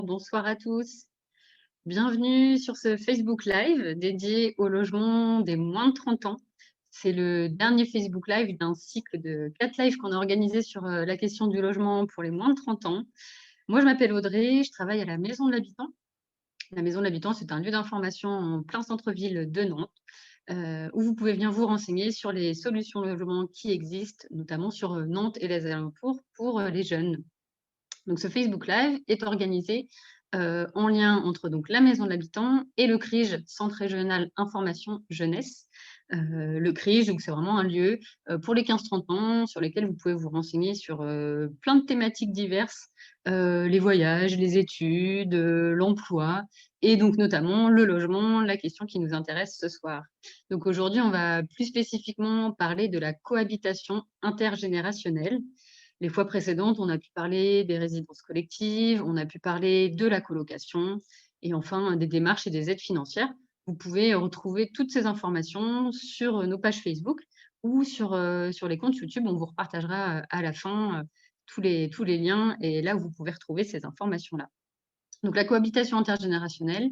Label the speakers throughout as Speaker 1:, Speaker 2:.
Speaker 1: Bonsoir à tous. Bienvenue sur ce Facebook Live dédié au logement des moins de 30 ans. C'est le dernier Facebook Live d'un cycle de 4 lives qu'on a organisé sur la question du logement pour les moins de 30 ans. Moi, je m'appelle Audrey, je travaille à la Maison de l'Habitant. La Maison de l'Habitant, c'est un lieu d'information en plein centre-ville de Nantes, où vous pouvez venir vous renseigner sur les solutions de logement qui existent, notamment sur Nantes et les alentours pour les jeunes. Donc, ce Facebook Live est organisé en lien entre donc, la Maison de l'Habitant et le CRIJ, Centre Régional Information Jeunesse. Le CRIJ, donc, c'est vraiment un lieu pour les 15-30 ans sur lesquels vous pouvez vous renseigner sur plein de thématiques diverses, les voyages, les études, l'emploi et donc notamment le logement, la question qui nous intéresse ce soir. Donc aujourd'hui, on va plus spécifiquement parler de la cohabitation intergénérationnelle. Les fois précédentes, on a pu parler des résidences collectives, on a pu parler de la colocation et enfin des démarches et des aides financières. Vous pouvez retrouver toutes ces informations sur nos pages Facebook ou sur les comptes YouTube. On vous repartagera à la fin tous les liens et là où vous pouvez retrouver ces informations-là. Donc la cohabitation intergénérationnelle,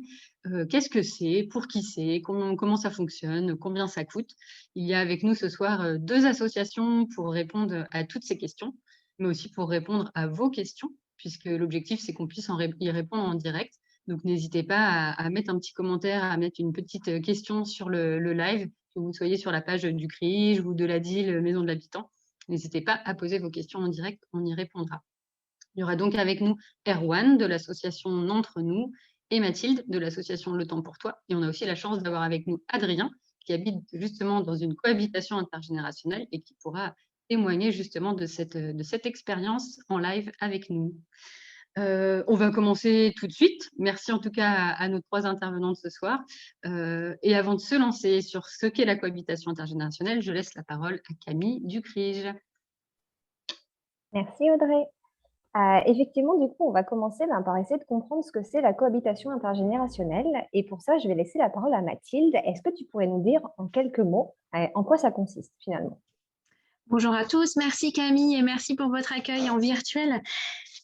Speaker 1: qu'est-ce que c'est? Pour qui c'est? Comment ça fonctionne? Combien ça coûte? Il y a avec nous ce soir 2 associations pour répondre à toutes ces questions, mais aussi pour répondre à vos questions, puisque l'objectif, c'est qu'on puisse y répondre en direct. Donc n'hésitez pas à mettre un petit commentaire, à mettre une petite question sur le live, que vous soyez sur la page du CRIJ ou de la DIL Maison de l'Habitant. N'hésitez pas à poser vos questions en direct, on y répondra. Il y aura donc avec nous Erwan de l'association N'entre nous et Mathilde de l'association Le Temps pour toi. Et on a aussi la chance d'avoir avec nous Adrien qui habite justement dans une cohabitation intergénérationnelle et qui pourra témoigner justement de cette expérience en live avec nous. On va commencer tout de suite. Merci en tout cas à nos 3 intervenantes ce soir. Et avant de se lancer sur ce qu'est la cohabitation intergénérationnelle, je laisse la parole à Camille du CRIJ.
Speaker 2: Merci Audrey. Effectivement, du coup, on va commencer par essayer de comprendre ce que c'est la cohabitation intergénérationnelle. Et pour ça, je vais laisser la parole à Mathilde. Est-ce que tu pourrais nous dire en quelques mots en quoi ça consiste finalement?
Speaker 3: Bonjour à tous, merci Camille et merci pour votre accueil en virtuel.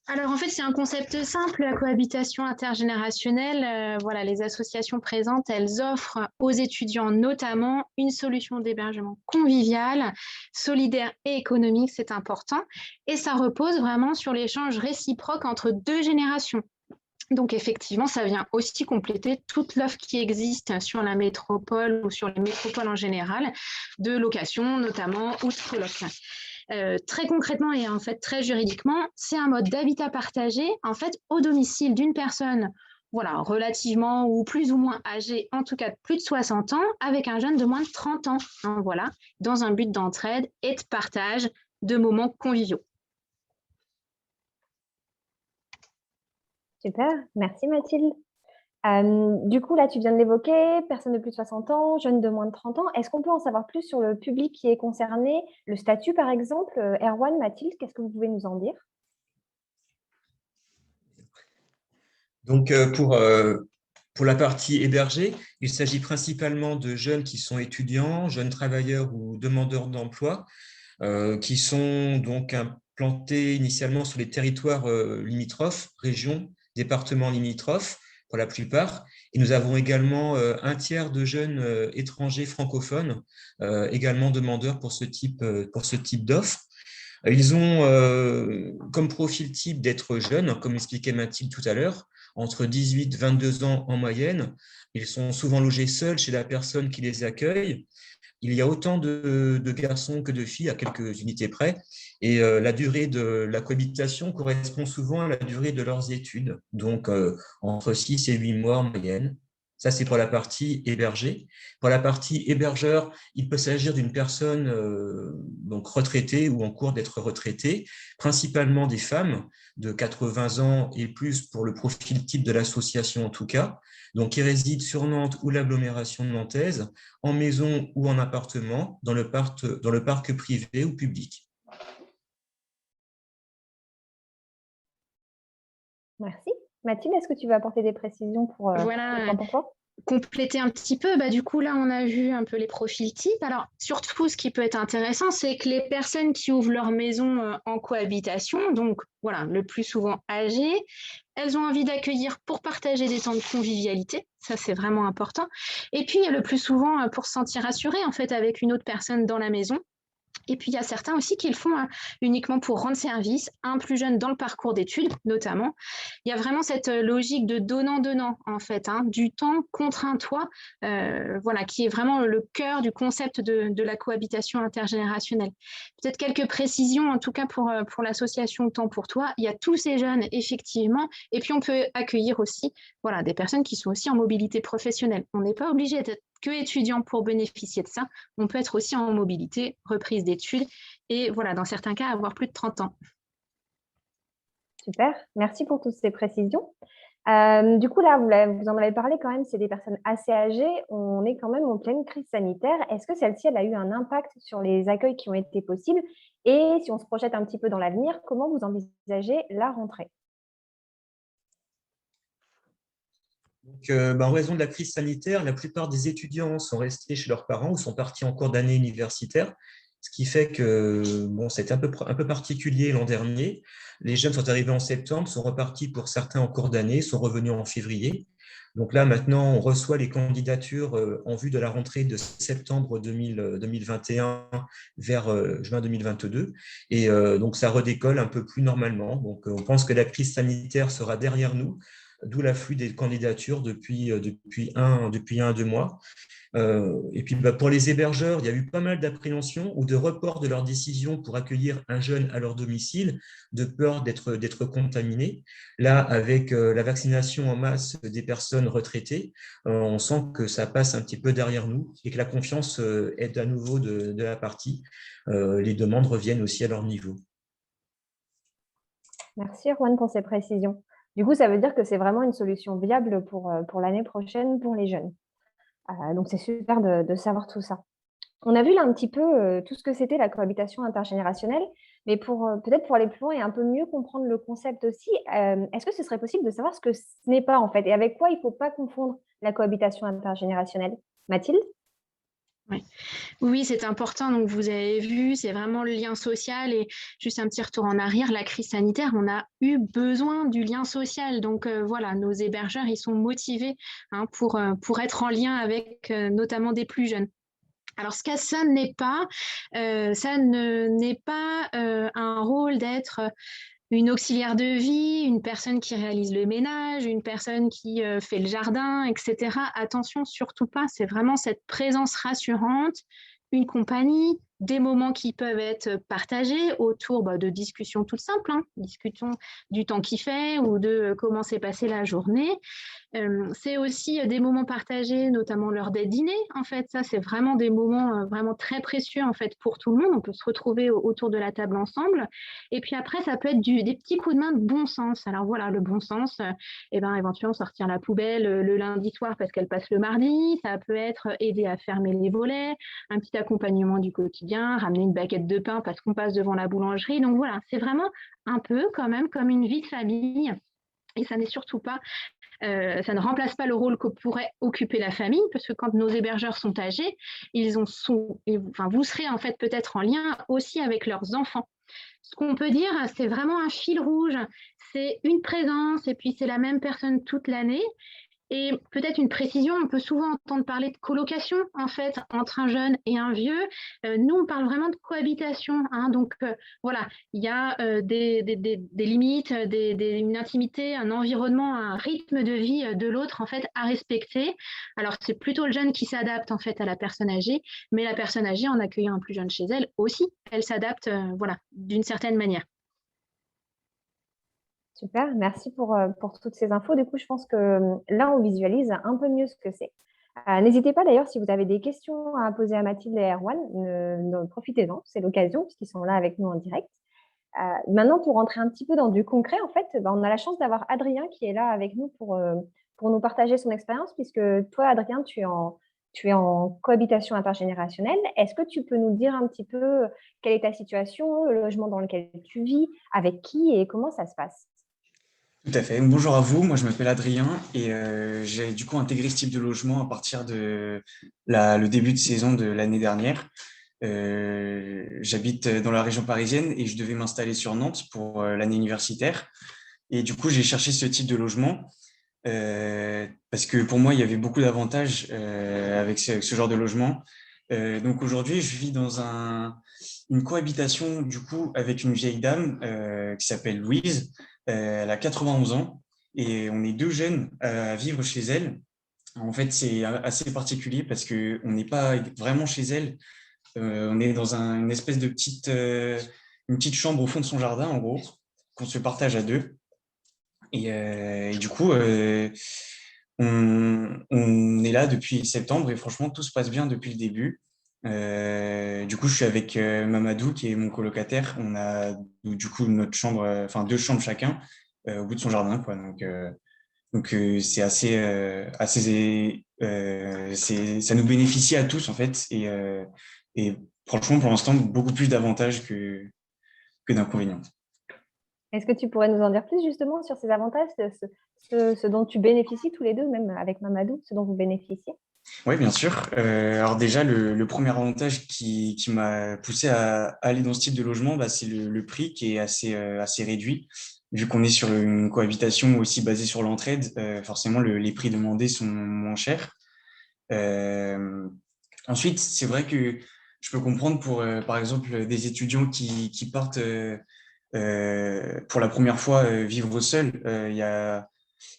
Speaker 3: Alors en fait, c'est un concept simple, la cohabitation intergénérationnelle. Voilà, les associations présentes, elles offrent aux étudiants notamment une solution d'hébergement convivial, solidaire et économique, c'est important. Et ça repose vraiment sur l'échange réciproque entre 2 générations. Donc effectivement, ça vient aussi compléter toute l'offre qui existe sur la métropole ou sur les métropoles en général, de location notamment ou de coloc. Très concrètement et en fait très juridiquement, c'est un mode d'habitat partagé en fait au domicile d'une personne voilà, relativement ou plus ou moins âgée, en tout cas de plus de 60 ans, avec un jeune de moins de 30 ans, hein, voilà, dans un but d'entraide et de partage de moments conviviaux.
Speaker 2: Super, merci Mathilde. Du coup, là, tu viens de l'évoquer, personne de plus de 60 ans, jeune de moins de 30 ans. Est-ce qu'on peut en savoir plus sur le public qui est concerné, le statut par exemple? Erwan, Mathilde, qu'est-ce que vous pouvez nous en dire?
Speaker 4: Donc, pour la partie hébergée, il s'agit principalement de jeunes qui sont étudiants, jeunes travailleurs ou demandeurs d'emploi, qui sont donc implantés initialement sur les territoires limitrophes, régions, départements limitrophes pour la plupart. Et nous avons également un tiers de jeunes étrangers francophones, également demandeurs pour ce type d'offres. Ils ont comme profil type d'être jeunes, comme expliquait Mathilde tout à l'heure, entre 18 et 22 ans en moyenne. Ils sont souvent logés seuls chez la personne qui les accueille. Il y a autant de garçons que de filles, à quelques unités près. Et la durée de la cohabitation correspond souvent à la durée de leurs études, donc entre 6 et 8 mois en moyenne. Ça, c'est pour la partie hébergée. Pour la partie hébergeur, il peut s'agir d'une personne donc retraitée ou en cours d'être retraitée, principalement des femmes de 80 ans et plus pour le profil type de l'association en tout cas, donc qui résident sur Nantes ou l'agglomération nantaise, en maison ou en appartement, dans le parc privé ou public.
Speaker 2: Merci. Mathilde, est-ce que tu veux apporter des précisions pour
Speaker 3: voilà.
Speaker 2: pour toi?
Speaker 3: Compléter un petit peu, du coup là on a vu un peu les profils types. Alors surtout ce qui peut être intéressant, c'est que les personnes qui ouvrent leur maison en cohabitation, donc voilà, le plus souvent âgées, elles ont envie d'accueillir pour partager des temps de convivialité. Ça, c'est vraiment important. Et puis, le plus souvent, pour se sentir rassuré, en fait, avec une autre personne dans la maison. Et puis, il y a certains aussi qui le font uniquement pour rendre service, un plus jeune dans le parcours d'études, notamment. Il y a vraiment cette logique de donnant-donnant, en fait, du temps contraint-toi, voilà, qui est vraiment le cœur du concept de la cohabitation intergénérationnelle. Peut-être quelques précisions, en tout cas pour l'association Temps pour toi. Il y a tous ces jeunes, effectivement, et puis on peut accueillir aussi voilà, des personnes qui sont aussi en mobilité professionnelle. On n'est pas obligé d'être que étudiant pour bénéficier de ça. On peut être aussi en mobilité, reprise d'études et voilà, dans certains cas, avoir plus de 30 ans.
Speaker 2: Super, merci pour toutes ces précisions. Du coup, là, vous en avez parlé quand même, c'est des personnes assez âgées. On est quand même en pleine crise sanitaire. Est-ce que celle-ci, elle a eu un impact sur les accueils qui ont été possibles? Et si on se projette un petit peu dans l'avenir, comment vous envisagez la rentrée?
Speaker 4: Donc, en raison de la crise sanitaire, la plupart des étudiants sont restés chez leurs parents ou sont partis en cours d'année universitaire, ce qui fait que bon, c'était un peu particulier l'an dernier. Les jeunes sont arrivés en septembre, sont repartis pour certains en cours d'année, sont revenus en février. Donc là, maintenant, on reçoit les candidatures en vue de la rentrée de septembre 2021 vers juin 2022. Et donc, ça redécolle un peu plus normalement. Donc, on pense que la crise sanitaire sera derrière nous, d'où l'afflux des candidatures depuis 1 à 2 mois. Et puis pour les hébergeurs, il y a eu pas mal d'appréhension ou de report de leur décision pour accueillir un jeune à leur domicile, de peur d'être contaminé. Là, avec la vaccination en masse des personnes retraitées, on sent que ça passe un petit peu derrière nous et que la confiance est à nouveau de la partie. Les demandes reviennent aussi à leur niveau.
Speaker 2: Merci, Erwan, pour ces précisions. Du coup, ça veut dire que c'est vraiment une solution viable pour l'année prochaine pour les jeunes. Donc, c'est super de savoir tout ça. On a vu là un petit peu tout ce que c'était la cohabitation intergénérationnelle, mais peut-être pour aller plus loin et un peu mieux comprendre le concept aussi, est-ce que ce serait possible de savoir ce que ce n'est pas en fait et avec quoi il ne faut pas confondre la cohabitation intergénérationnelle? Mathilde?
Speaker 3: Oui. Oui, c'est important. Donc, vous avez vu, c'est vraiment le lien social. Et juste un petit retour en arrière, la crise sanitaire, on a eu besoin du lien social. Donc, voilà, nos hébergeurs, ils sont motivés pour être en lien avec notamment des plus jeunes. Alors, ce que ça n'est pas, n'est pas un rôle d'être une auxiliaire de vie, une personne qui réalise le ménage, une personne qui fait le jardin, etc. Attention, surtout pas, c'est vraiment cette présence rassurante, une compagnie, des moments qui peuvent être partagés autour de discussions toutes simples, discutons du temps qu'il fait ou de comment s'est passée la journée. C'est aussi des moments partagés, notamment lors des dîners. En fait, ça, c'est vraiment des moments vraiment très précieux en fait pour tout le monde. On peut se retrouver autour de la table ensemble. Et puis après, ça peut être des petits coups de main de bon sens. Alors voilà, le bon sens, éventuellement sortir la poubelle le lundi soir parce qu'elle passe le mardi. Ça peut être aider à fermer les volets, un petit accompagnement du quotidien, ramener une baguette de pain parce qu'on passe devant la boulangerie. Donc voilà, c'est vraiment un peu quand même comme une vie de famille. Et ça n'est surtout pas ça ne remplace pas le rôle que pourrait occuper la famille, parce que quand nos hébergeurs sont âgés, vous serez en fait peut-être en lien aussi avec leurs enfants. Ce qu'on peut dire, c'est vraiment un fil rouge, c'est une présence et puis c'est la même personne toute l'année. Et peut-être une précision, on peut souvent entendre parler de colocation en fait entre un jeune et un vieux. Nous, on parle vraiment de cohabitation. Donc voilà, il y a des limites, une intimité, un environnement, un rythme de vie de l'autre en fait à respecter. Alors c'est plutôt le jeune qui s'adapte en fait à la personne âgée, mais la personne âgée en accueillant un plus jeune chez elle aussi, elle s'adapte voilà d'une certaine manière.
Speaker 2: Super, merci pour toutes ces infos. Du coup, je pense que là, on visualise un peu mieux ce que c'est. N'hésitez pas d'ailleurs, si vous avez des questions à poser à Mathilde et Erwan, profitez-en, c'est l'occasion, puisqu'ils sont là avec nous en direct. Maintenant, pour rentrer un petit peu dans du concret, en fait, on a la chance d'avoir Adrien qui est là avec nous pour nous partager son expérience, puisque toi, Adrien, tu es en cohabitation intergénérationnelle. Est-ce que tu peux nous dire un petit peu quelle est ta situation, le logement dans lequel tu vis, avec qui et comment ça se passe?
Speaker 5: Tout à fait. Bonjour à vous, moi je m'appelle Adrien et j'ai du coup intégré ce type de logement à partir de le début de saison de l'année dernière. J'habite dans la région parisienne et je devais m'installer sur Nantes pour l'année universitaire. Et du coup, j'ai cherché ce type de logement parce que pour moi, il y avait beaucoup d'avantages avec ce genre de logement. Donc aujourd'hui, je vis dans une cohabitation du coup avec une vieille dame qui s'appelle Louise. Elle a 91 ans et on est deux jeunes à vivre chez elle. En fait, c'est assez particulier parce que on n'est pas vraiment chez elle. On est dans une espèce de une petite chambre au fond de son jardin, en gros, qu'on se partage à deux. Et du coup, on est là depuis septembre et franchement, tout se passe bien depuis le début. Du coup, je suis avec Mamadou, qui est mon colocataire. On a du coup notre chambre, enfin deux chambres chacun, au bout de son jardin, quoi. Donc c'est ça nous bénéficie à tous en fait. Et franchement, pour l'instant, beaucoup plus d'avantages que d'inconvénients.
Speaker 2: Est-ce que tu pourrais nous en dire plus justement sur ces avantages, ce dont tu bénéficies tous les deux, même avec Mamadou, ce dont vous bénéficiez?
Speaker 5: Oui, bien sûr. Alors déjà, le premier avantage qui m'a poussé à aller dans ce type de logement, bah, c'est le prix qui est assez réduit. Vu qu'on est sur une cohabitation aussi basée sur l'entraide, forcément, les prix demandés sont moins chers. Euh, Ensuite, c'est vrai que je peux comprendre pour, par exemple, des étudiants qui partent pour la première fois vivre seuls. Il y a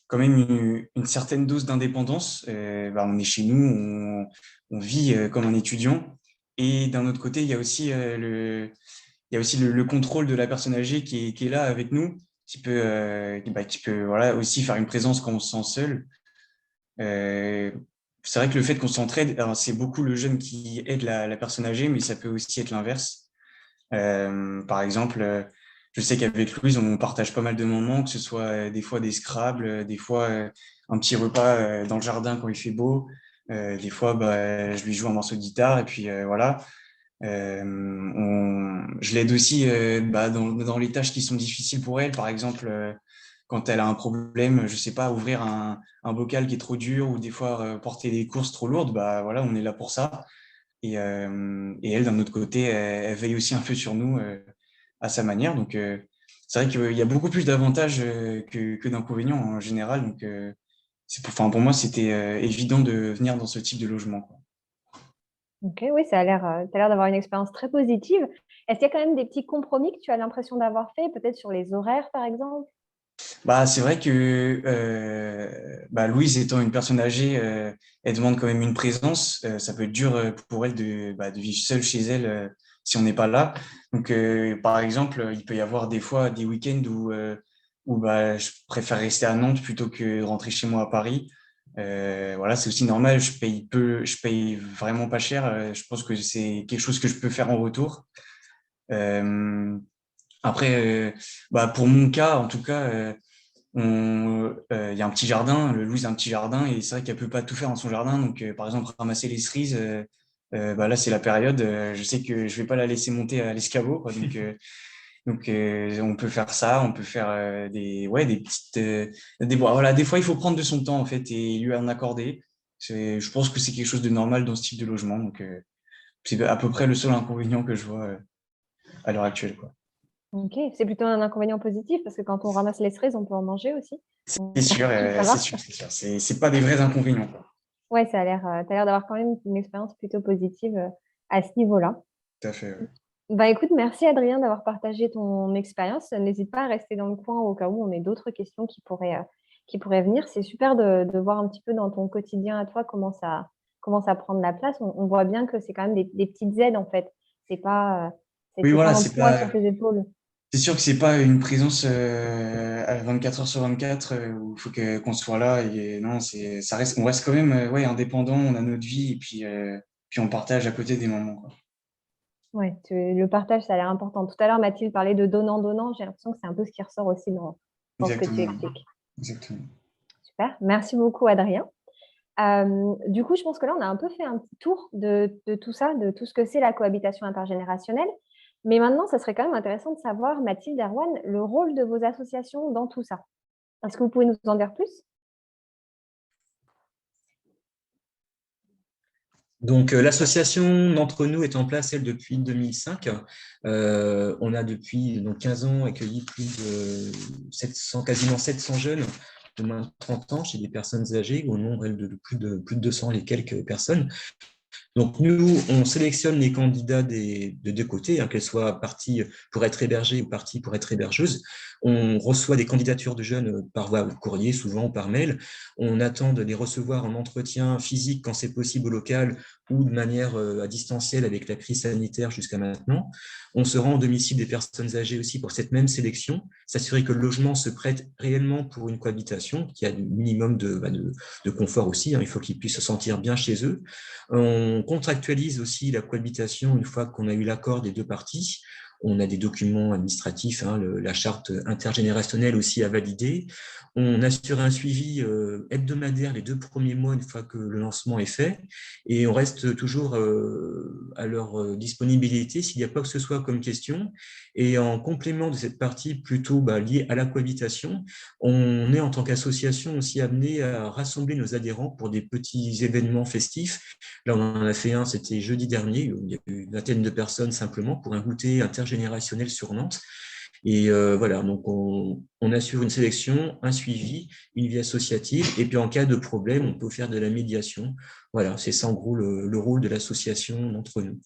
Speaker 5: quand même une certaine dose d'indépendance. Bah, on est chez nous, on vit comme un étudiant. Et d'un autre côté, il y a aussi le contrôle de la personne âgée qui est là avec nous, qui peut voilà, aussi faire une présence quand on se sent seul. Euh, c'est vrai que le fait qu'on s'entraide, alors c'est beaucoup le jeune qui aide la personne âgée, mais ça peut aussi être l'inverse. Par exemple, je sais qu'avec Louise, on partage pas mal de moments, que ce soit des fois des Scrabble, des fois un petit repas dans le jardin quand il fait beau. Des fois, bah, je lui joue un morceau de guitare et puis voilà. Je l'aide aussi bah, dans les tâches qui sont difficiles pour elle. Par exemple, quand elle a un problème, je sais pas, ouvrir un bocal qui est trop dur ou des fois porter des courses trop lourdes, bah voilà, on est là pour ça. Et elle, d'un autre côté, elle veille aussi un peu sur nous à sa manière. Donc, c'est vrai qu'il y a beaucoup plus d'avantages que d'inconvénients en général. Donc, enfin, pour moi, c'était évident de venir dans ce type de logement, quoi.
Speaker 2: Ok, oui, t'as l'air d'avoir une expérience très positive. Est-ce qu'il y a quand même des petits compromis que tu as l'impression d'avoir fait, peut-être sur les horaires, par exemple?
Speaker 5: Bah, c'est vrai que bah, Louise étant une personne âgée, elle demande quand même une présence. Ça peut être dur pour elle de vivre seule chez elle si on n'est pas là. Donc, par exemple, il peut y avoir des fois des week-ends où bah, je préfère rester à Nantes plutôt que de rentrer chez moi à Paris. Voilà, c'est aussi normal. Je paye vraiment pas cher. Je pense que c'est quelque chose que je peux faire en retour. Euh, Après, bah, pour mon cas, en tout cas. Il y a un petit jardin, le Louise a un petit jardin et c'est vrai qu'elle peut pas tout faire dans son jardin. Donc, par exemple, ramasser les cerises, bah là, c'est la période. Je sais que je vais pas la laisser monter à l'escabeau, quoi. Donc, on peut faire ça, on peut faire des petites, voilà, des fois, il faut prendre de son temps en fait et lui en accorder. Je pense que c'est quelque chose de normal dans ce type de logement. Donc, c'est à peu près le seul inconvénient que je vois à l'heure actuelle, quoi.
Speaker 2: Ok, c'est plutôt un inconvénient positif parce que quand on ramasse les cerises, on peut en manger aussi.
Speaker 5: C'est sûr,
Speaker 2: Ça
Speaker 5: c'est
Speaker 2: va?
Speaker 5: sûr, c'est sûr. C'est pas des vrais inconvénients, quoi.
Speaker 2: Ouais, t'as l'air d'avoir quand même une expérience plutôt positive à ce niveau-là.
Speaker 5: Tout à fait, ouais.
Speaker 2: Bah écoute, merci Adrien d'avoir partagé ton expérience. N'hésite pas à rester dans le coin au cas où on ait d'autres questions qui pourraient venir. C'est super de voir un petit peu dans ton quotidien à toi comment ça prend de la place. On voit bien que c'est quand même des petites aides en fait. C'est pas,
Speaker 5: Oui,
Speaker 2: c'est pas
Speaker 5: voilà,
Speaker 2: un poids sur tes épaules.
Speaker 5: c'est sûr que c'est pas une présence à 24 heures sur 24 où il faut qu'on soit là et non, on reste quand même ouais, indépendant, on a notre vie et puis on partage à côté des moments, quoi.
Speaker 2: Ouais, le partage, ça a l'air important. Tout à l'heure, Mathilde parlait de donnant-donnant. J'ai l'impression que c'est un peu ce qui ressort aussi dans ce que tu
Speaker 5: Exactement,
Speaker 2: expliques.
Speaker 5: exactement.
Speaker 2: Super. Merci beaucoup, Adrien. Du coup, je pense que là, on a un peu fait un petit tour de tout ça, de tout ce que c'est la cohabitation intergénérationnelle. Mais maintenant, ça serait quand même intéressant de savoir, Mathilde, Erwan, le rôle de vos associations dans tout ça. Est-ce que vous pouvez nous en dire plus?
Speaker 4: Donc, l'association d'entre nous est en place, elle, depuis 2005. On a depuis donc, 15 ans accueilli plus de 700, quasiment 700 jeunes de moins de 30 ans chez des personnes âgées, au nombre elle, de plus de 200 et quelques personnes. Donc, nous, on sélectionne les candidats de deux côtés, hein, qu'elles soient parties pour être hébergées ou parties pour être hébergeuses. On reçoit des candidatures de jeunes par voie courrier, souvent ou par mail. On attend de les recevoir en entretien physique quand c'est possible au local ou de manière à distanciel avec la crise sanitaire jusqu'à maintenant. On se rend au domicile des personnes âgées aussi pour cette même sélection, s'assurer que le logement se prête réellement pour une cohabitation, qu'il y a un minimum de confort aussi, hein, il faut qu'ils puissent se sentir bien chez eux. On contractualise aussi la cohabitation une fois qu'on a eu l'accord des deux parties. On a des documents administratifs, hein, la charte intergénérationnelle aussi à valider. On assure un suivi hebdomadaire les 2 premiers mois une fois que le lancement est fait. Et on reste toujours à leur disponibilité s'il y a quoi que ce soit comme question. Et en complément de cette partie plutôt liée à la cohabitation, on est en tant qu'association aussi amené à rassembler nos adhérents pour des petits événements festifs. Là, on en a fait un, c'était jeudi dernier, où il y a eu une vingtaine de personnes simplement pour un goûter intergénérationnel sur Nantes. Et voilà, donc on assure une sélection, un suivi, une vie associative, et puis en cas de problème, on peut faire de la médiation. Voilà, c'est ça en gros le rôle de l'association d'entre nous.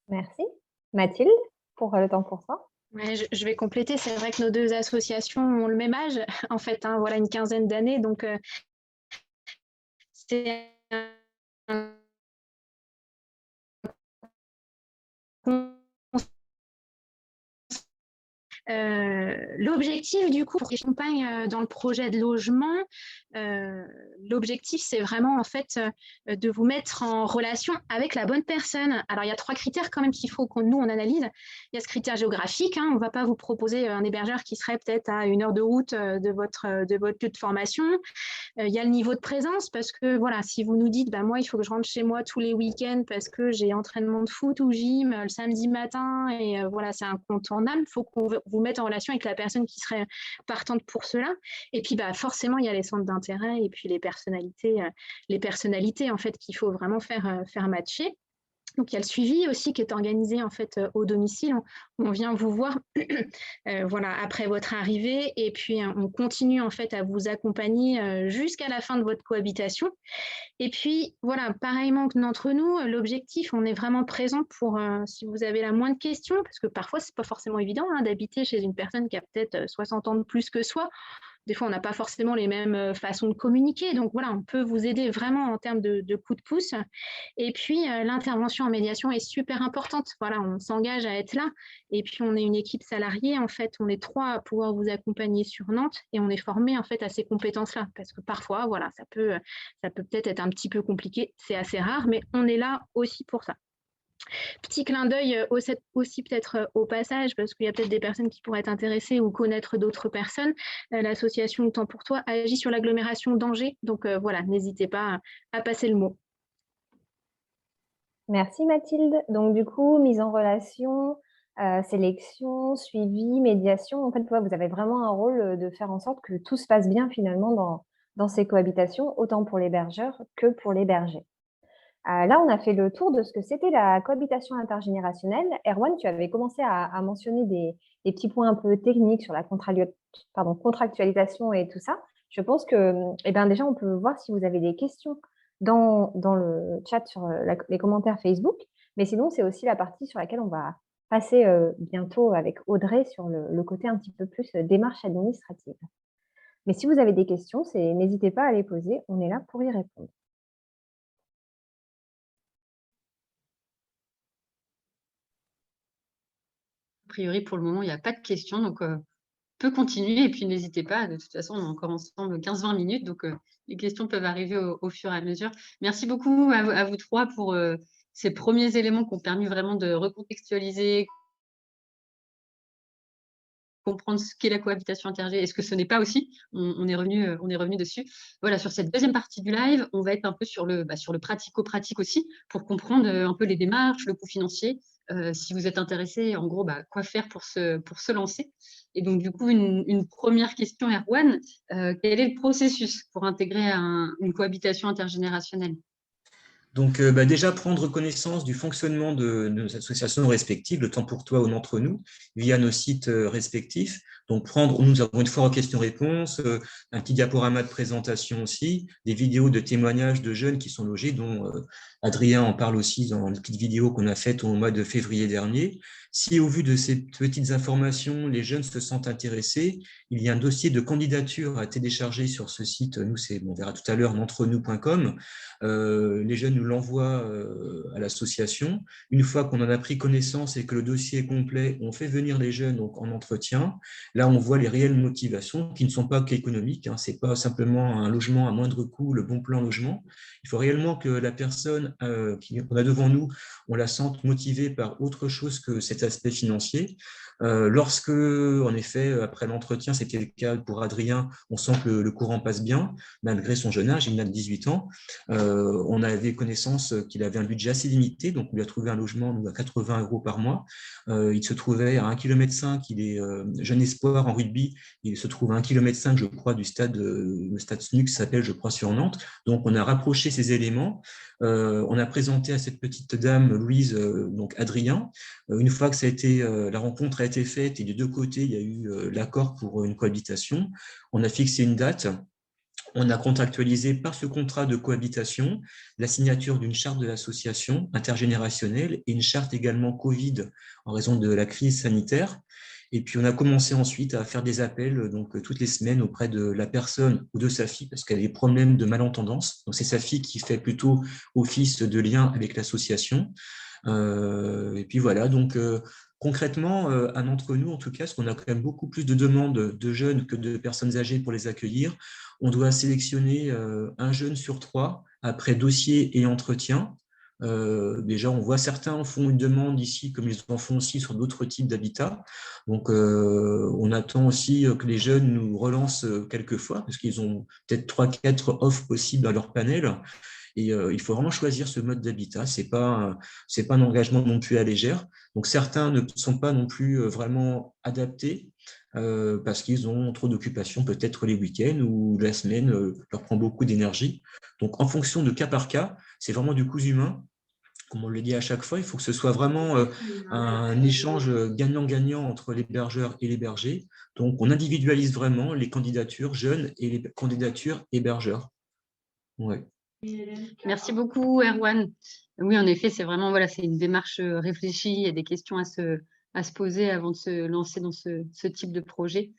Speaker 2: Merci. Mathilde, pour le temps pour toi.
Speaker 3: Ouais, je vais compléter. C'est vrai que nos deux associations ont le même âge, en fait, hein, voilà, une quinzaine d'années. Donc, c'est un l'objectif, du coup, pour les campagnes dans le projet de logement, l'objectif, c'est vraiment, en fait, de vous mettre en relation avec la bonne personne. Alors, il y a 3 critères quand même qu'il faut que nous, on analyse. Il y a ce critère géographique, hein, on ne va pas vous proposer un hébergeur qui serait peut-être à 1 heure de route de votre lieu de formation. Il y a le niveau de présence parce que, voilà, si vous nous dites, bah, moi, il faut que je rentre chez moi tous les week-ends parce que j'ai entraînement de foot ou gym le samedi matin et voilà, c'est incontournable, il faut qu'on vous mette en relation avec la personne qui serait partante pour cela. Et puis, bah, forcément, il y a les centres d'intérêt et puis les personnalités en fait, qu'il faut vraiment faire matcher. Donc, il y a le suivi aussi qui est organisé en fait au domicile. On vient vous voir voilà, après votre arrivée et puis on continue en fait à vous accompagner jusqu'à la fin de votre cohabitation. Et puis, voilà, pareillement que d'entre nous, l'objectif, on est vraiment présent pour, si vous avez la moindre question, parce que parfois, ce n'est pas forcément évident hein, d'habiter chez une personne qui a peut-être 60 ans de plus que soi. Des fois, on n'a pas forcément les mêmes façons de communiquer. Donc, voilà, on peut vous aider vraiment en termes de coups de pouce. Et puis, l'intervention en médiation est super importante. Voilà, on s'engage à être là. Et puis, on est une équipe salariée. En fait, on est 3 à pouvoir vous accompagner sur Nantes et on est formé en fait à ces compétences-là. Parce que parfois, voilà, ça peut peut-être être un petit peu compliqué. C'est assez rare, mais on est là aussi pour ça. Petit clin d'œil aussi peut-être au passage, parce qu'il y a peut-être des personnes qui pourraient être intéressées ou connaître d'autres personnes. L'association Temps pour toi agit sur l'agglomération d'Angers. Donc voilà, n'hésitez pas à passer le mot.
Speaker 2: Merci Mathilde. Donc du coup, mise en relation, sélection, suivi, médiation. En fait, vous avez vraiment un rôle de faire en sorte que tout se passe bien finalement dans ces cohabitations, autant pour l'hébergeur que pour l'hébergé. Là, on a fait le tour de ce que c'était la cohabitation intergénérationnelle. Erwan, tu avais commencé à mentionner des petits points un peu techniques sur la contractualisation et tout ça. Je pense que déjà, on peut voir si vous avez des questions dans le chat sur les commentaires Facebook. Mais sinon, c'est aussi la partie sur laquelle on va passer bientôt avec Audrey sur le côté un petit peu plus démarche administrative. Mais si vous avez des questions, n'hésitez pas à les poser. On est là pour y répondre.
Speaker 1: A priori, pour le moment, il n'y a pas de questions, donc on peut continuer. Et puis, n'hésitez pas, de toute façon, on est encore ensemble 15-20 minutes, donc les questions peuvent arriver au fur et à mesure. Merci beaucoup à vous 3 pour ces premiers éléments qui ont permis vraiment de recontextualiser, comprendre ce qu'est la cohabitation intergé et ce que ce n'est pas aussi. On est revenu dessus. Voilà, sur cette deuxième partie du live, on va être un peu sur le pratico-pratique aussi, pour comprendre un peu les démarches, le coût financier, si vous êtes intéressé, en gros, quoi faire pour se lancer. Et donc, du coup, une première question, Erwan, quel est le processus pour intégrer une cohabitation intergénérationnelle?
Speaker 4: Donc, déjà prendre connaissance du fonctionnement de nos associations respectives, le temps pour toi ou d'entre nous, via nos sites respectifs. Donc, nous avons une foire aux questions-réponses, un petit diaporama de présentation aussi, des vidéos de témoignages de jeunes qui sont logés, dont Adrien en parle aussi dans une petite vidéo qu'on a faite au mois de février dernier. Si, au vu de ces petites informations, les jeunes se sentent intéressés, il y a un dossier de candidature à télécharger sur ce site. Nous, on verra tout à l'heure, d'entrenous.com. Les jeunes nous l'envoient à l'association. Une fois qu'on en a pris connaissance et que le dossier est complet, on fait venir les jeunes donc, en entretien. Là, on voit les réelles motivations qui ne sont pas qu'économiques. Ce n'est pas simplement un logement à moindre coût, le bon plan logement. Il faut réellement que la personne qu'on a devant nous, on la sente motivée par autre chose que cet aspect financier. Lorsque, en effet, après l'entretien, c'était le cas pour Adrien, on sent que le courant passe bien, malgré son jeune âge, il n'a que 18 ans. On avait connaissance qu'il avait un budget assez limité, donc on lui a trouvé un logement à 80 € par mois. Il se trouvait à 1,5 km, il est jeune espoir en rugby, il se trouve à 1,5 km, je crois, du stade, le stade SNUC s'appelle, je crois, sur Nantes. Donc on a rapproché ces éléments. On a présenté à cette petite dame, Louise, donc Adrien. Une fois que la rencontre a été faite et des deux côtés, il y a eu l'accord pour une cohabitation, on a fixé une date. On a contractualisé par ce contrat de cohabitation la signature d'une charte de l'association intergénérationnelle et une charte également Covid en raison de la crise sanitaire. Et puis, on a commencé ensuite à faire des appels donc, toutes les semaines auprès de la personne ou de sa fille parce qu'elle a des problèmes de malentendance. Donc, c'est sa fille qui fait plutôt office de lien avec l'association. Et puis voilà, donc concrètement, à d'entre nous, en tout cas, parce qu'on a quand même beaucoup plus de demandes de jeunes que de personnes âgées pour les accueillir, on doit sélectionner un jeune sur 3 après dossier et entretien. Déjà, on voit certains font une demande ici, comme ils en font aussi sur d'autres types d'habitats. Donc, on attend aussi que les jeunes nous relancent quelques fois, parce qu'ils ont peut-être 3-4 offres possibles à leur panel. Et il faut vraiment choisir ce mode d'habitat. C'est pas un engagement non plus à légère. Donc, certains ne sont pas non plus vraiment adaptés parce qu'ils ont trop d'occupations, peut-être les week-ends ou la semaine leur prend beaucoup d'énergie. Donc, en fonction de cas par cas, c'est vraiment du cousu humain. Comme on le dit à chaque fois, il faut que ce soit vraiment un échange gagnant-gagnant entre l'hébergeur et l'hébergé. Donc, on individualise vraiment les candidatures jeunes et les candidatures hébergeurs. Ouais.
Speaker 1: Merci beaucoup, Erwan. Oui, en effet, c'est vraiment c'est une démarche réfléchie. Il y a des questions à se poser avant de se lancer dans ce type de projet.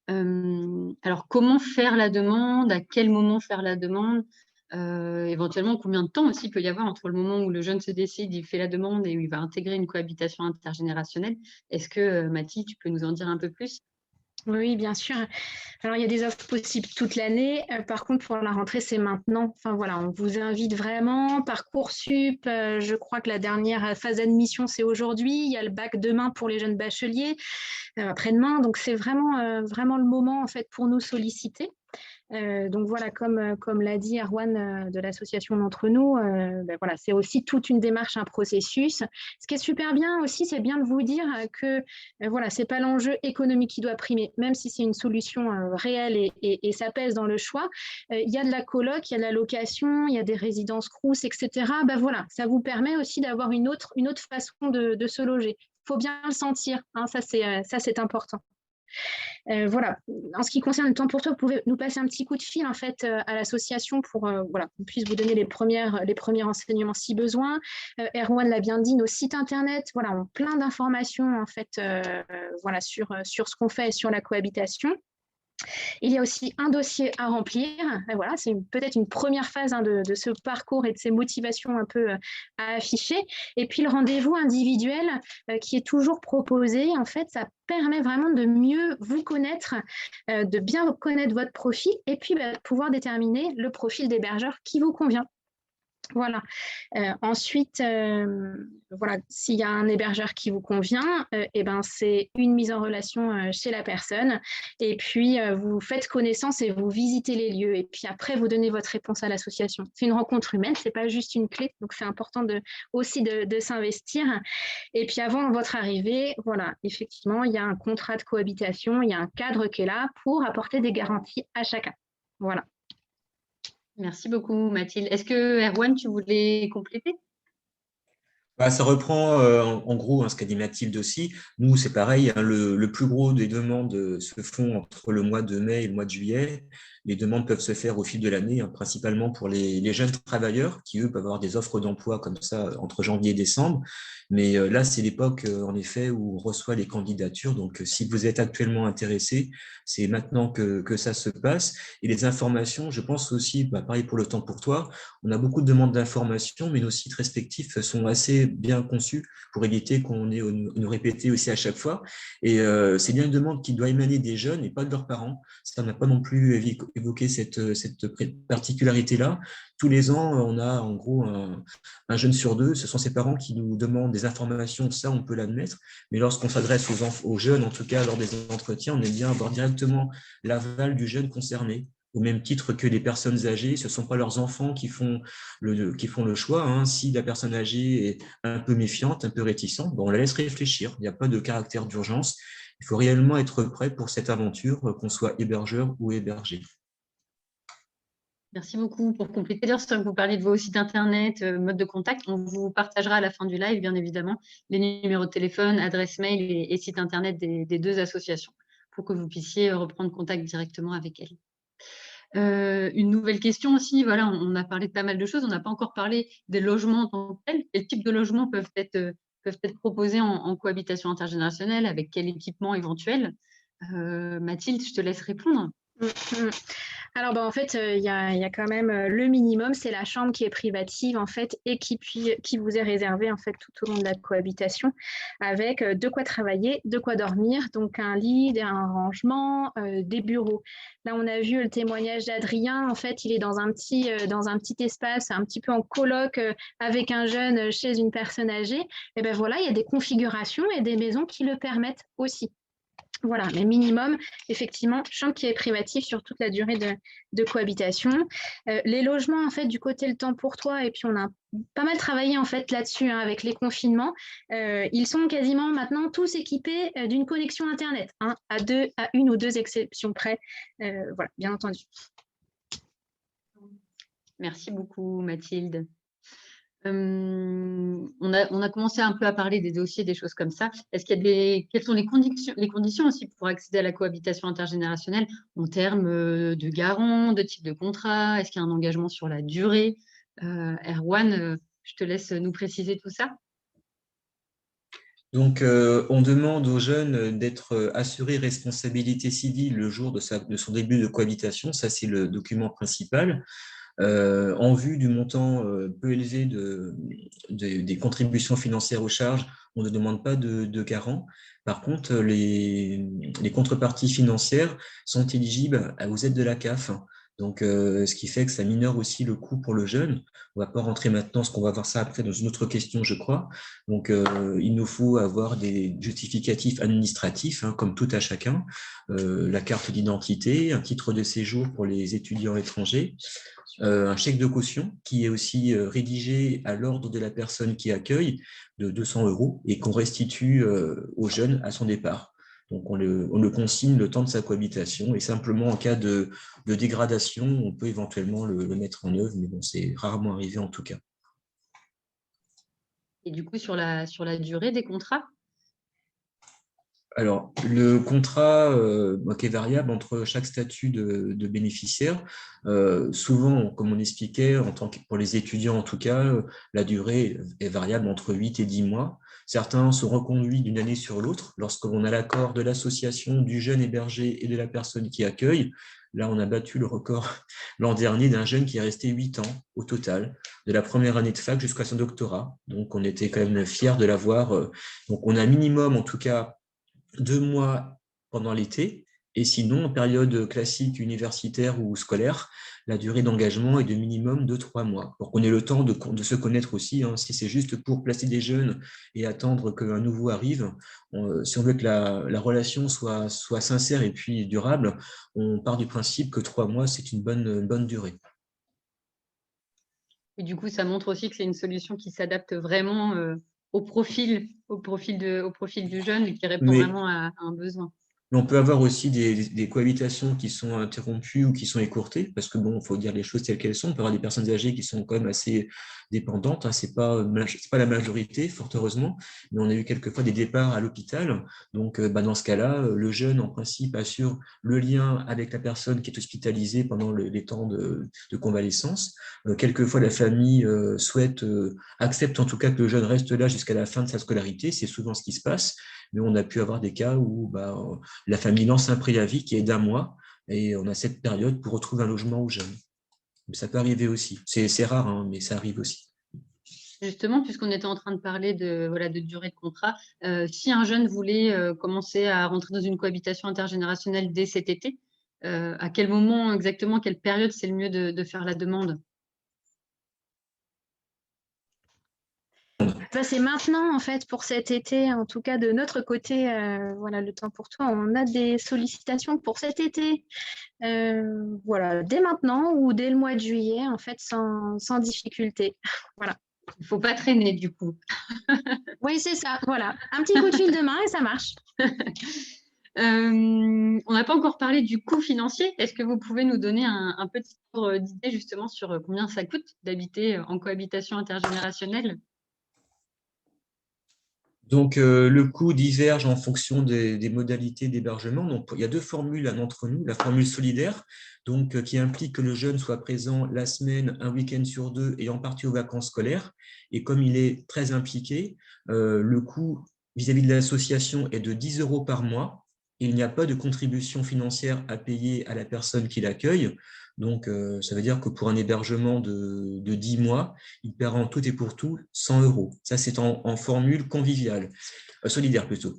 Speaker 1: Alors, comment faire la demande? À quel moment faire la demande? Éventuellement, combien de temps aussi peut y avoir entre le moment où le jeune se décide, il fait la demande et où il va intégrer une cohabitation intergénérationnelle? Est-ce que, Mathilde, tu peux nous en dire un peu plus?
Speaker 3: Oui, bien sûr. Alors, il y a des offres possibles toute l'année. Par contre, pour la rentrée, c'est maintenant. Enfin, voilà, on vous invite vraiment. Parcoursup, je crois que la dernière phase d'admission, c'est aujourd'hui. Il y a le bac demain pour les jeunes bacheliers, après-demain. Donc, c'est vraiment, vraiment le moment, en fait, pour nous solliciter. Donc voilà, comme l'a dit Erwan de l'association d'entre nous, voilà, c'est aussi toute une démarche, un processus. Ce qui est super bien aussi, c'est bien de vous dire que voilà, c'est pas l'enjeu économique qui doit primer, même si c'est une solution réelle et ça pèse dans le choix. Il y a de la coloc, il y a de la location, il y a des résidences Crous, etc. Voilà, ça vous permet aussi d'avoir une autre façon de se loger. Il faut bien le sentir, hein, ça c'est important. Voilà. En ce qui concerne le temps pour toi, vous pouvez nous passer un petit coup de fil en fait à l'association pour qu'on puisse vous donner les premiers renseignements si besoin. Erwan l'a bien dit, nos sites internet, voilà, ont plein d'informations en fait, voilà, sur ce qu'on fait et sur la cohabitation. Il y a aussi un dossier à remplir. Et voilà, c'est peut-être une première phase de ce parcours et de ces motivations un peu à afficher. Et puis le rendez-vous individuel qui est toujours proposé, en fait, ça permet vraiment de mieux vous connaître, de bien connaître votre profil et puis de pouvoir déterminer le profil d'hébergeur qui vous convient. Voilà. Ensuite, voilà, s'il y a un hébergeur qui vous convient, eh ben, c'est une mise en relation chez la personne. Et puis, vous faites connaissance et vous visitez les lieux. Et puis après, vous donnez votre réponse à l'association. C'est une rencontre humaine, c'est pas juste une clé. Donc, c'est important aussi de s'investir. Et puis, avant votre arrivée, voilà, effectivement, il y a un contrat de cohabitation, il y a un cadre qui est là pour apporter des garanties à chacun. Voilà.
Speaker 1: Merci beaucoup, Mathilde. Est-ce que, Erwan, tu voulais compléter?
Speaker 4: Bah, ça reprend en gros ce qu'a dit Mathilde aussi. Nous, c'est pareil, hein, le plus gros des demandes se font entre le mois de mai et le mois de juillet. Les demandes peuvent se faire au fil de l'année, hein, principalement pour les jeunes travailleurs qui, eux, peuvent avoir des offres d'emploi comme ça entre janvier et décembre. Mais là, c'est l'époque, en effet, où on reçoit les candidatures. Donc, si vous êtes actuellement intéressé, c'est maintenant que ça se passe. Et les informations, je pense aussi, bah, pareil pour le temps pour toi, on a beaucoup de demandes d'informations, mais nos sites respectifs sont assez bien conçus pour éviter qu'on ait nous répéter aussi à chaque fois. Et c'est bien une demande qui doit émaner des jeunes et pas de leurs parents. Ça n'a pas non plus évoqué cette particularité-là. Tous les ans, on a en gros un jeune sur deux, ce sont ses parents qui nous demandent des informations, ça on peut l'admettre, mais lorsqu'on s'adresse aux jeunes, en tout cas lors des entretiens, on aime bien avoir directement l'aval du jeune concerné. Au même titre que les personnes âgées, ce ne sont pas leurs enfants qui font le choix. Hein. Si la personne âgée est un peu méfiante, un peu réticente, bon, on la laisse réfléchir. Il n'y a pas de caractère d'urgence. Il faut réellement être prêt pour cette aventure, qu'on soit hébergeur ou hébergé.
Speaker 1: Merci beaucoup. Pour compléter, d'ailleurs, que vous parliez de vos sites internet, mode de contact, on vous partagera à la fin du live, bien évidemment, les numéros de téléphone, adresse mail et sites internet des deux associations pour que vous puissiez reprendre contact directement avec elles. Une nouvelle question aussi, voilà, on a parlé de pas mal de choses, on n'a pas encore parlé des logements en tant que tels. Quels types de logements peuvent être proposés en cohabitation intergénérationnelle, avec quel équipement éventuel? Mathilde, je te laisse répondre.
Speaker 3: Alors, en fait, il y a quand même le minimum, c'est la chambre qui est privative, en fait, et qui vous est réservée, en fait, tout au long de la cohabitation, avec de quoi travailler, de quoi dormir, donc un lit, un rangement, des bureaux. Là, on a vu le témoignage d'Adrien, en fait, il est dans un petit espace, un petit peu en coloc, avec un jeune chez une personne âgée. Et ben voilà, il y a des configurations et des maisons qui le permettent aussi. Voilà, mais minimum, effectivement, chambre qui est privative sur toute la durée de cohabitation. Les logements, en fait, du côté Le Temps pour Toi, et puis on a pas mal travaillé, en fait, là-dessus, hein, avec les confinements. Ils sont quasiment maintenant tous équipés d'une connexion Internet, hein, à une ou deux exceptions près. Voilà, bien entendu.
Speaker 1: Merci beaucoup, Mathilde. On a commencé un peu à parler des dossiers, des choses comme ça. Quelles sont les conditions aussi pour accéder à la cohabitation intergénérationnelle en termes de garant, de type de contrat? Est-ce qu'il y a un engagement sur la durée? Erwan, je te laisse nous préciser tout ça.
Speaker 4: Donc, on demande aux jeunes d'être assurés responsabilité civile le jour de son début de cohabitation. Ça, c'est le document principal. En vue du montant peu élevé des contributions financières aux charges, on ne demande pas de garant. Par contre, les contreparties financières sont éligibles aux aides de la CAF. Donc, ce qui fait que ça minore aussi le coût pour le jeune. On ne va pas rentrer maintenant, parce qu'on va voir ça après dans une autre question, je crois. Donc, il nous faut avoir des justificatifs administratifs, hein, comme tout à chacun, la carte d'identité, un titre de séjour pour les étudiants étrangers, un chèque de caution qui est aussi rédigé à l'ordre de la personne qui accueille de 200 € et qu'on restitue au jeune à son départ. Donc, on le consigne le temps de sa cohabitation et simplement en cas de dégradation, on peut éventuellement le mettre en œuvre, mais bon, c'est rarement arrivé en tout cas.
Speaker 1: Et du coup, sur la durée des contrats?
Speaker 4: Alors, le contrat qui est variable entre chaque statut de bénéficiaire, souvent, comme on expliquait, pour les étudiants en tout cas, la durée est variable entre 8 et 10 mois. Certains sont reconduits d'une année sur l'autre lorsque l'on a l'accord de l'association, du jeune hébergé et de la personne qui accueille. Là, on a battu le record l'an dernier d'un jeune qui est resté 8 ans au total, de la première année de fac jusqu'à son doctorat. Donc, on était quand même fiers de l'avoir. Donc, on a minimum, en tout cas, 2 mois pendant l'été Et sinon, en période classique, universitaire ou scolaire, la durée d'engagement est de minimum de 3 mois. Pour qu'on ait le temps de se connaître aussi, hein. Si c'est juste pour placer des jeunes et attendre qu'un nouveau arrive, si on veut que la relation soit sincère et puis durable, on part du principe que 3 mois, c'est une bonne durée.
Speaker 1: Et du coup, ça montre aussi que c'est une solution qui s'adapte vraiment au profil du jeune et qui répond
Speaker 4: Mais
Speaker 1: vraiment à un besoin.
Speaker 4: Mais on peut avoir aussi des cohabitations qui sont interrompues ou qui sont écourtées, parce que bon, il faut dire les choses telles qu'elles sont. On peut avoir des personnes âgées qui sont quand même assez dépendantes, hein. C'est pas la majorité, fort heureusement, mais on a eu quelquefois des départs à l'hôpital. Donc, dans ce cas-là, le jeune, en principe, assure le lien avec la personne qui est hospitalisée pendant les temps de convalescence. Quelquefois, la famille accepte en tout cas que le jeune reste là jusqu'à la fin de sa scolarité. C'est souvent ce qui se passe, mais on a pu avoir des cas où la famille lance un préavis qui est d'1 mois et on a cette période pour retrouver un logement aux jeunes. Mais ça peut arriver aussi. C'est rare, hein, mais ça arrive aussi.
Speaker 1: Justement, puisqu'on était en train de parler de durée de contrat, si un jeune voulait commencer à rentrer dans une cohabitation intergénérationnelle dès cet été, à quel moment exactement, quelle période c'est le mieux de faire la demande?
Speaker 3: C'est maintenant, en fait, pour cet été, en tout cas de notre côté, voilà, le temps pour toi, on a des sollicitations pour cet été. Voilà, dès maintenant ou dès le mois de juillet, en fait, sans difficulté. Voilà.
Speaker 1: Il ne faut pas traîner du coup.
Speaker 3: Oui, c'est ça, voilà. Un petit coup de fil demain et ça marche.
Speaker 1: On n'a pas encore parlé du coût financier. Est-ce que vous pouvez nous donner un petit ordre d'idée justement sur combien ça coûte d'habiter en cohabitation intergénérationnelle?
Speaker 4: Donc, le coût diverge en fonction des modalités d'hébergement. Donc, il y a 2 formules entre nous. La formule solidaire, donc, qui implique que le jeune soit présent la semaine, un week-end sur 2 et en partie aux vacances scolaires. Et comme il est très impliqué, le coût vis-à-vis de l'association est de 10 € par mois. Et il n'y a pas de contribution financière à payer à la personne qui l'accueille. Donc, ça veut dire que pour un hébergement de 10 mois, il paiera en tout et pour tout 100 €. Ça, c'est en formule conviviale, solidaire plutôt.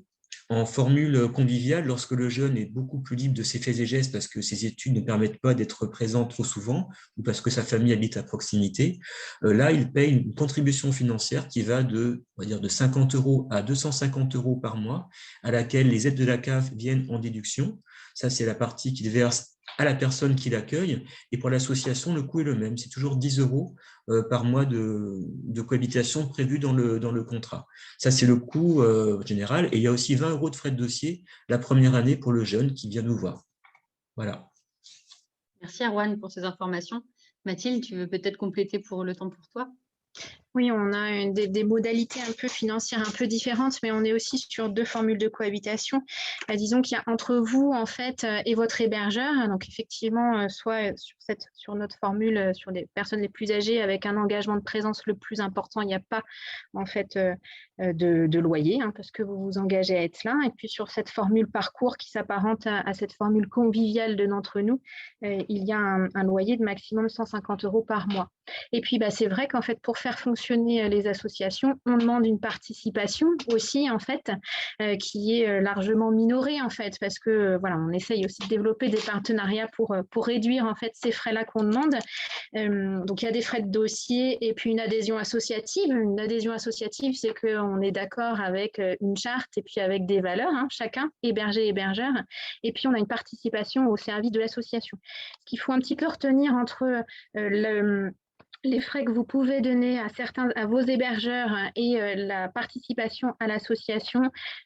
Speaker 4: En formule conviviale, lorsque le jeune est beaucoup plus libre de ses faits et gestes parce que ses études ne permettent pas d'être présent trop souvent ou parce que sa famille habite à proximité, là, il paye une contribution financière qui va on va dire de 50 € à 250 € par mois, à laquelle les aides de la CAF viennent en déduction. Ça, c'est la partie qu'il verse à la personne qui l'accueille. Et pour l'association, le coût est le même. C'est toujours 10 € par mois de cohabitation prévu dans le contrat. Ça, c'est le coût général. Et il y a aussi 20 € de frais de dossier la première année pour le jeune qui vient nous voir. Voilà.
Speaker 1: Merci Erwan pour ces informations. Mathilde, tu veux peut-être compléter pour le temps pour toi?
Speaker 3: Oui, on a des modalités un peu financières un peu différentes, mais on est aussi sur 2 formules de cohabitation. Disons qu'il y a entre vous, en fait, et votre hébergeur. Donc effectivement, soit sur notre formule, sur les personnes les plus âgées avec un engagement de présence le plus important, il n'y a pas, en fait, de loyer, hein, parce que vous vous engagez à être là. Et puis sur cette formule parcours qui s'apparente à cette formule conviviale de d'entre nous, il y a un loyer de maximum 150 € par mois. Et puis, c'est vrai qu'en fait, pour faire fonctionner les associations, on demande une participation aussi, en fait, qui est largement minorée, en fait, parce que, voilà, on essaye aussi de développer des partenariats pour réduire, en fait, ces frais-là qu'on demande. Donc, il y a des frais de dossier et puis une adhésion associative. Une adhésion associative, c'est qu'on est d'accord avec une charte et puis avec des valeurs, hein, chacun, hébergé, hébergeur. Et puis, on a une participation au service de l'association. Ce qu'il faut un petit peu retenir entre les frais que vous pouvez donner à vos hébergeurs et la participation à l'association,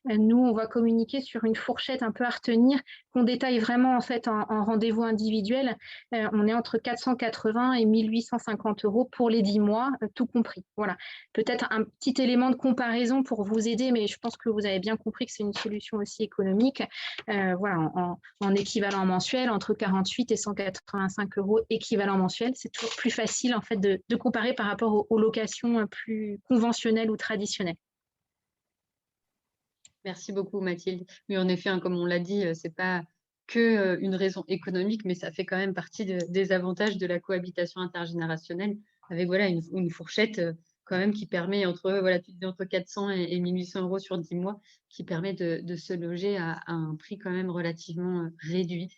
Speaker 3: nous, on va communiquer sur une fourchette un peu à retenir, qu'on détaille vraiment en fait en rendez-vous individuel. On est entre 480 et 1850 € pour les 10 mois, tout compris. Voilà. Peut-être un petit élément de comparaison pour vous aider, mais je pense que vous avez bien compris que c'est une solution aussi économique. Voilà, en équivalent mensuel, entre 48 et 185 € équivalent mensuel. C'est toujours plus facile en fait de comparer par rapport aux locations plus conventionnelles ou traditionnelles.
Speaker 1: Merci beaucoup Mathilde. Oui, en effet, hein, comme on l'a dit, ce n'est pas que une raison économique, mais ça fait quand même partie des avantages de la cohabitation intergénérationnelle avec voilà, une fourchette quand même qui permet tu dis entre 400 et 1800 euros sur 10 mois, qui permet de se loger à un prix quand même relativement réduit.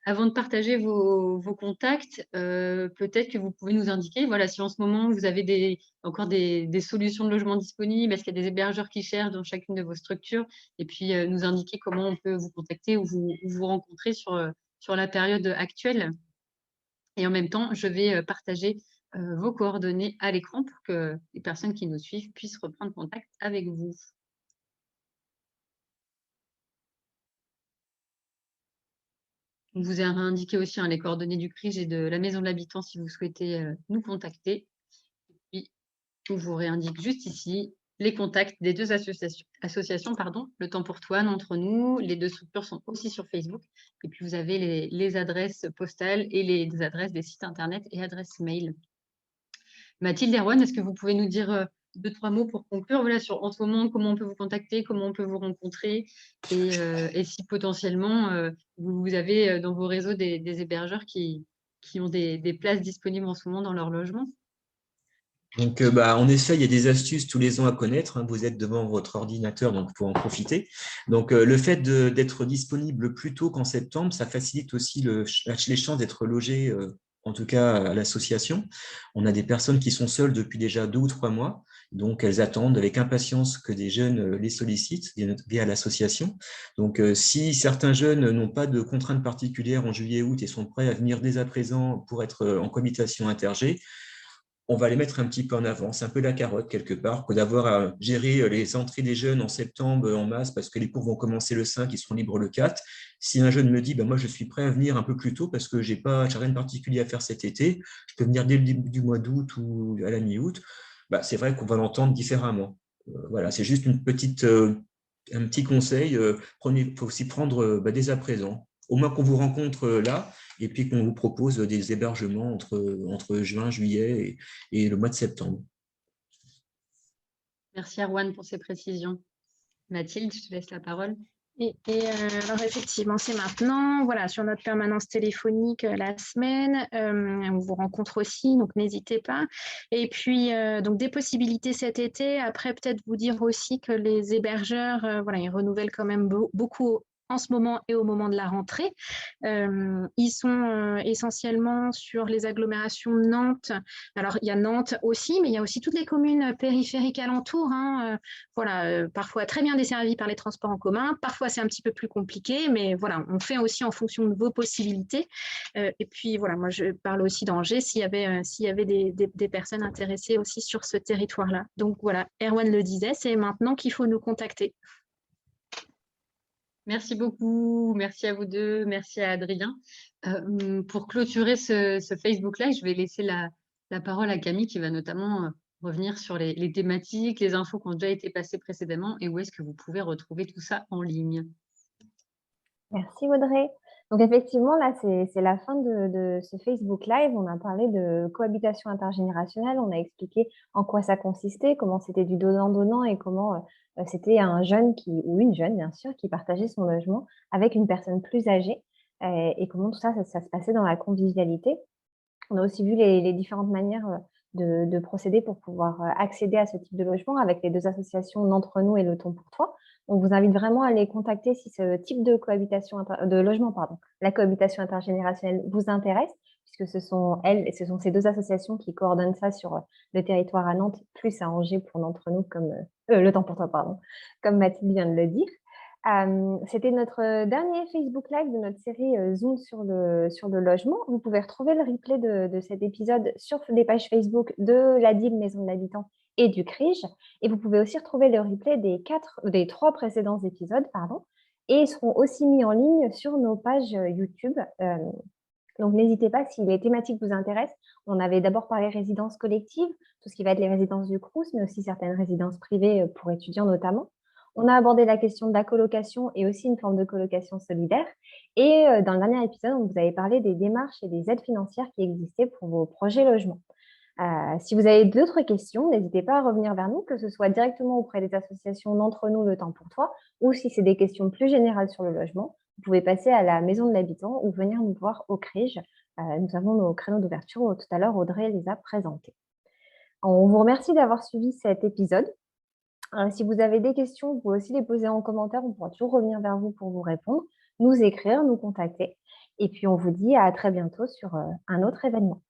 Speaker 1: Avant de partager vos contacts, peut-être que vous pouvez nous indiquer, voilà, si en ce moment vous avez encore des solutions de logement disponibles, est-ce qu'il y a des hébergeurs qui cherchent dans chacune de vos structures? Et puis nous indiquer comment on peut vous contacter ou vous rencontrer sur la période actuelle. Et en même temps, je vais partager vos coordonnées à l'écran pour que les personnes qui nous suivent puissent reprendre contact avec vous. On vous a indiqué aussi les coordonnées du CRIJ et de la Maison de l'Habitant si vous souhaitez nous contacter. Et puis, on vous réindique juste ici les contacts des deux associations, Le Temps pour Toi, Entre Nous. Les deux structures sont aussi sur Facebook. Et puis, vous avez les adresses postales et les adresses des sites internet et adresses mail. Mathilde, Erwan, est-ce que vous pouvez nous dire 2-3 mots pour conclure, voilà, sur en ce moment, comment on peut vous contacter, comment on peut vous rencontrer et si potentiellement vous avez dans vos réseaux des hébergeurs qui ont des places disponibles en ce moment dans leur logement?
Speaker 4: Donc, en effet, il y a des astuces tous les ans à connaître, hein. Vous êtes devant votre ordinateur, donc pour en profiter. Donc, le fait d'être disponible plus tôt qu'en septembre, ça facilite aussi les chances d'être logé, en tout cas à l'association. On a des personnes qui sont seules depuis déjà 2 ou 3 mois, donc elles attendent avec impatience que des jeunes les sollicitent via l'association. Donc, si certains jeunes n'ont pas de contraintes particulières en juillet-août et sont prêts à venir dès à présent pour être en cohabitation intergée, on va les mettre un petit peu en avant. C'est un peu la carotte quelque part que d'avoir à gérer les entrées des jeunes en septembre en masse parce que les cours vont commencer le 5, ils seront libres le 4. Si un jeune me dit, moi je suis prêt à venir un peu plus tôt parce que j'ai rien de particulier à faire cet été, je peux venir dès le début du mois d'août ou à la mi-août, c'est vrai qu'on va l'entendre différemment. Voilà, c'est juste un petit conseil. Il faut aussi prendre dès à présent. Au moins qu'on vous rencontre là, et puis qu'on vous propose des hébergements entre juin, juillet et le mois de septembre.
Speaker 1: Merci Erwan pour ces précisions. Mathilde, je te laisse la parole.
Speaker 3: Alors effectivement, c'est maintenant, voilà, sur notre permanence téléphonique la semaine, on vous rencontre aussi, donc n'hésitez pas. Et puis, donc des possibilités cet été. Après, peut-être vous dire aussi que les hébergeurs, ils renouvellent quand même beaucoup en ce moment et au moment de la rentrée. Ils sont essentiellement sur les agglomérations de Nantes. Alors, il y a Nantes aussi, mais il y a aussi toutes les communes périphériques alentours, parfois très bien desservies par les transports en commun. Parfois, c'est un petit peu plus compliqué, mais voilà, on fait aussi en fonction de vos possibilités. Et puis, voilà, moi, je parle aussi d'Angers s'il y avait des personnes intéressées aussi sur ce territoire-là. Donc, voilà, Erwan le disait, c'est maintenant qu'il faut nous contacter.
Speaker 1: Merci beaucoup, merci à vous deux, merci à Adrien. Pour clôturer ce Facebook Live, je vais laisser la parole à Camille qui va notamment revenir sur les thématiques, les infos qui ont déjà été passées précédemment et où est-ce que vous pouvez retrouver tout ça en ligne.
Speaker 2: Merci Audrey. Donc effectivement, là, c'est la fin de ce Facebook Live. On a parlé de cohabitation intergénérationnelle, on a expliqué en quoi ça consistait, comment c'était du donnant-donnant et comment c'était un jeune ou une jeune, bien sûr, qui partageait son logement avec une personne plus âgée et comment tout ça se passait dans la convivialité. On a aussi vu les différentes manières de procéder pour pouvoir accéder à ce type de logement avec les deux associations D'Entre Nous et Le Temps pour Toi. On vous invite vraiment à les contacter si ce type de logement, la cohabitation intergénérationnelle vous intéresse, puisque ce sont ces deux associations qui coordonnent ça sur le territoire à Nantes, plus à Angers pour D'Entre Nous, Le Temps pour Toi, comme Mathilde vient de le dire. C'était notre dernier Facebook Live de notre série Zoom sur le logement. Vous pouvez retrouver le replay de cet épisode sur les pages Facebook de la DIL Maison de l'Habitant et du CRIJ. Et vous pouvez aussi retrouver le replay des 3 précédents épisodes, et ils seront aussi mis en ligne sur nos pages YouTube. Donc, n'hésitez pas si les thématiques vous intéressent. On avait d'abord parlé résidences collectives, tout ce qui va être les résidences du Crous, mais aussi certaines résidences privées pour étudiants notamment. On a abordé la question de la colocation et aussi une forme de colocation solidaire. Et dans le dernier épisode, on vous avait parlé des démarches et des aides financières qui existaient pour vos projets logements. Si vous avez d'autres questions, n'hésitez pas à revenir vers nous, que ce soit directement auprès des associations D'Entre Nous, Le Temps pour Toi, ou si c'est des questions plus générales sur le logement, vous pouvez passer à la Maison de l'Habitant ou venir nous voir au CRIJ. Nous avons nos créneaux d'ouverture, tout à l'heure Audrey les a présentés. On vous remercie d'avoir suivi cet épisode. Si vous avez des questions, vous pouvez aussi les poser en commentaire. On pourra toujours revenir vers vous pour vous répondre, nous écrire, nous contacter. Et puis, on vous dit à très bientôt sur un autre événement.